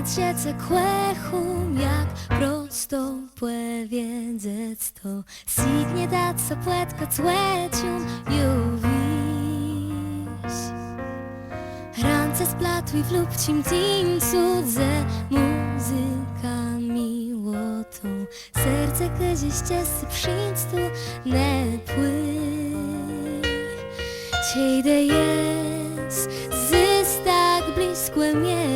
ciece kłechum, jak prosto płewiedzec to signie da co płetko cłecium juwiś. Rance splatuj w lubcim tim cudze muzyka miłotą, serce gdzieś ciesy przyńcu ne pły. Ciejde jest zys tak blisko mnie,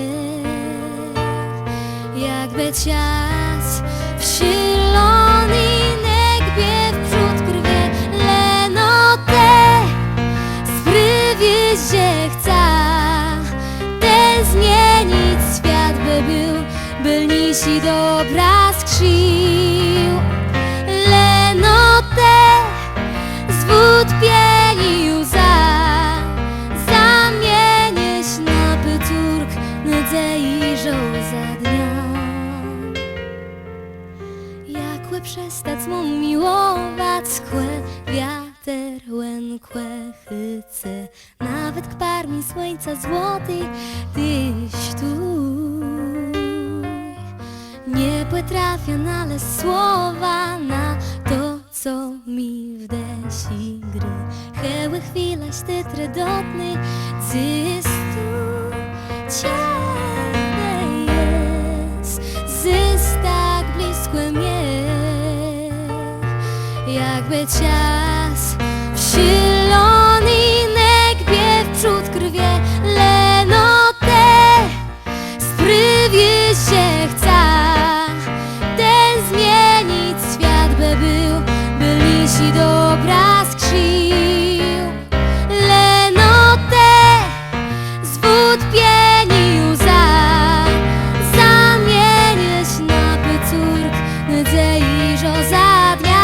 jakby cias w zielony negbie wprzód krwie, leno te sprywie chce, te zmienić świat by był, by nisi dobra skrzył. Leno te zwódpieni łza zamienieś na pyturk nudze i żołza dnia. Jakłe przestać mu miłować skłe wiater łękłe chyce, nawet k parmi słońca złoty tyś tu. Nie potrafię znaleźć słowa na to, co mi w desi gry. Heły chwila sztytry dotny zystu ciebie jest, zys tak blisko mnie, jakby cias w zielony negbie wprzód krwie, leno te sprywie chce, ten zmienić świat by był, by lisi dobra skrzył. Leno te zwódpieni łza zamienieś na pyturk nudze i żoza dnia.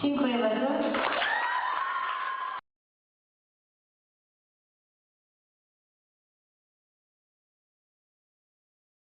Dziękuję bardzo.